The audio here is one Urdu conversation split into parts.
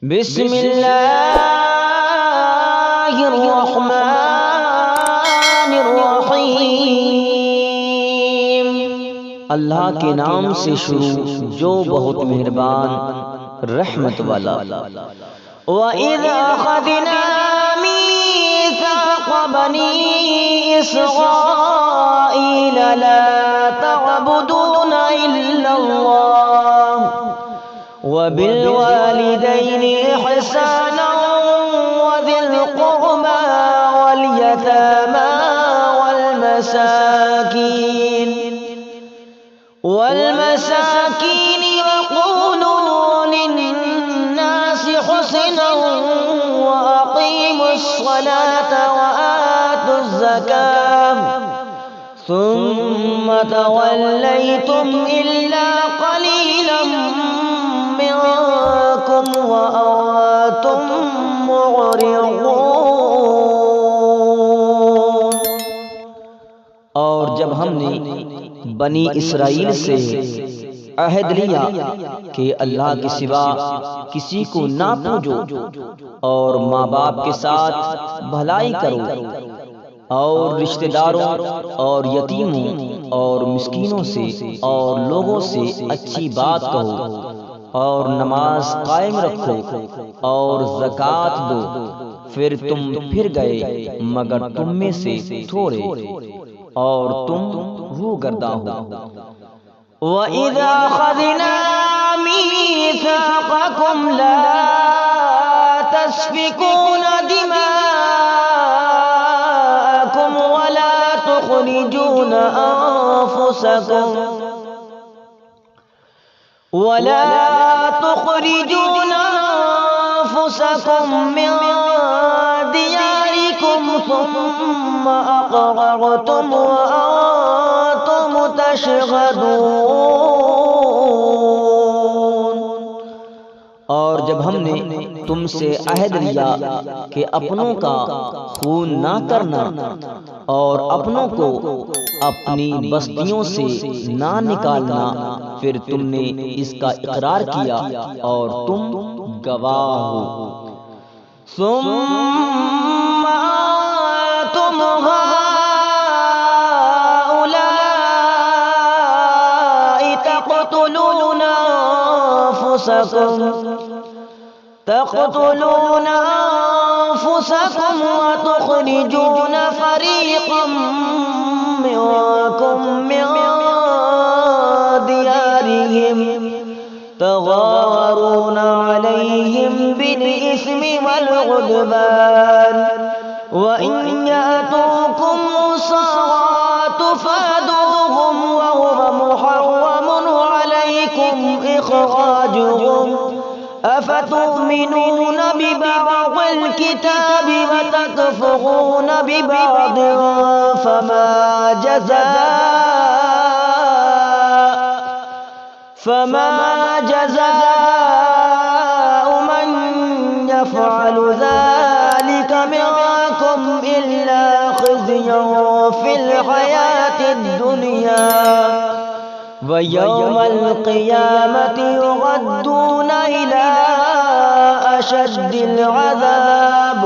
بسم اللہ الرحمن الرحیم، اللہ کے نام سے شروع جو بہت مہربان رحمت والا۔ وَإِذْ أَخَذْنَا مِيثَاقَ بَنِي إِسْرَائِيلَ لَا تَعْبُدُونَ إِلَّا اللَّهَ وَبِالْوَالِدَيْنِ إِحْسَانًا وَذِي الْقُرْبَى وَالْيَتَامَى وَالْمَسَاكِينِ وَقُولُوا لِلنَّاسِ حُسْنًا وَأَقِيمُوا الصَّلَاةَ وَآتُوا الزَّكَاةَ ثُمَّ تَوَلَّيْتُمْ إِلَّا قَلِيلًا مِّنكُمْ وَأَنتُم مُّعْرِضُونَ۔ اور جب ہم نے بنی اسرائیل سے عہد لیا کہ اللہ کے سوا کسی کو نہ پوجو اور ماں باپ کے ساتھ بھلائی کرو اور رشتہ داروں اور یتیموں اور مسکینوں سے اور لوگوں سے اچھی بات کہو اور نماز قائم رکھو اور زکوٰۃ دو، پھر تم پھر گئے مگر تم میں سے تھوڑے اور تم روگرداں ہو۔ وَإِذْ أَخَذْنَا مِيثَاقَكُمْ لَا تَسْفِكُونَ دِمَاءَكُمْ وَلَا تُخْرِجُونَ أَنفُسَكُم مِّن دِيَارِكُمْ ثُمَّ أَقْرَرْتُمْ وَأَنتُمْ تَشْهَدُونَ۔ اور جب ہم نے تم سے عہد لیا کہ اپنوں کا خون نہ کرنا اور اپنوں کو اپنی بستیوں سے نہ نکالنا، پھر تم نے اس کا اقرار کیا اور تم گواہ ہو۔ ثم أنتم هؤلاء تقتلون أنفسكم وتخرجون فريقا منكم من ديارهم تظاهرون عليهم بالإثم والعدوان وإن يأتوكم أسارى تفادوهم وهو محرم عليكم إخراجهم أفتؤمنون ببعض الكتاب وتكفرون ببعض فما جزاء من يفعل ذلك منكم إلا خزي في الحياة الدنيا ويوم القيامة يردون إلى أشد العذاب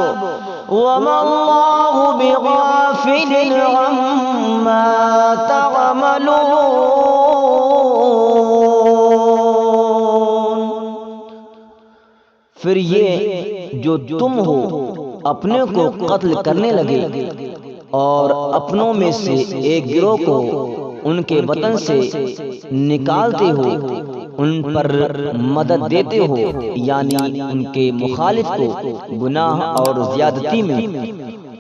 وما الله بغافل عما تعملون۔ پھر یہ جو تم ہو اپنے کو قتل کرنے لگے اور اپنوں میں سے ایک گروہ کو ان کے وطن سے نکالتے ہو، ان پر مدد دیتے ہو یعنی ان کے مخالف کو گناہ اور زیادتی میں،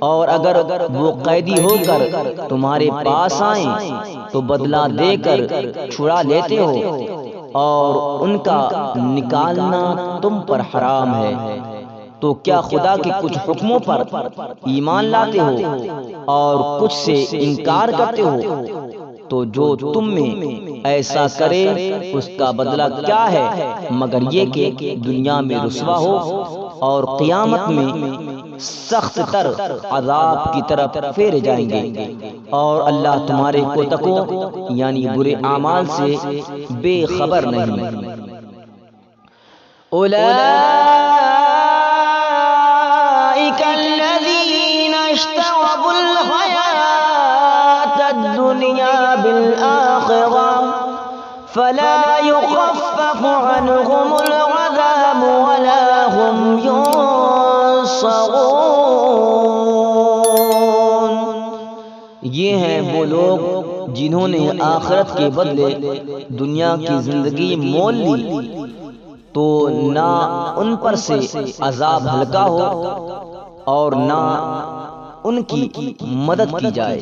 اور اگر وہ قیدی ہو کر تمہارے پاس آئیں تو بدلہ دے کر چھڑا لیتے ہو اور ان کا نکالنا تم پر حرام ہے، تو کیا خدا کے کچھ حکموں پر ایمان لاتے ہو اور کچھ سے انکار کرتے ہو؟ تو جو تم میں ایسا کرے اس کا بدلہ کیا ہے مگر یہ کہ دنیا میں رسوا ہو اور قیامت میں سخت تر عذاب کی طرف پھیرے جائیں گے، اور اللہ تمہارے کوتکوں یعنی برے اعمال سے بے خبر نہیں۔ الدنيا بالآخرة فلا يخفف عنهم العذاب ولا هم ينصرون۔ یہ ہیں وہ لوگ جنہوں نے آخرت کے بدلے دنیا کی زندگی مول لی تو نہ ان پر سے عذاب ہلکا ہو اور نہ ان کی مدد کی جائے۔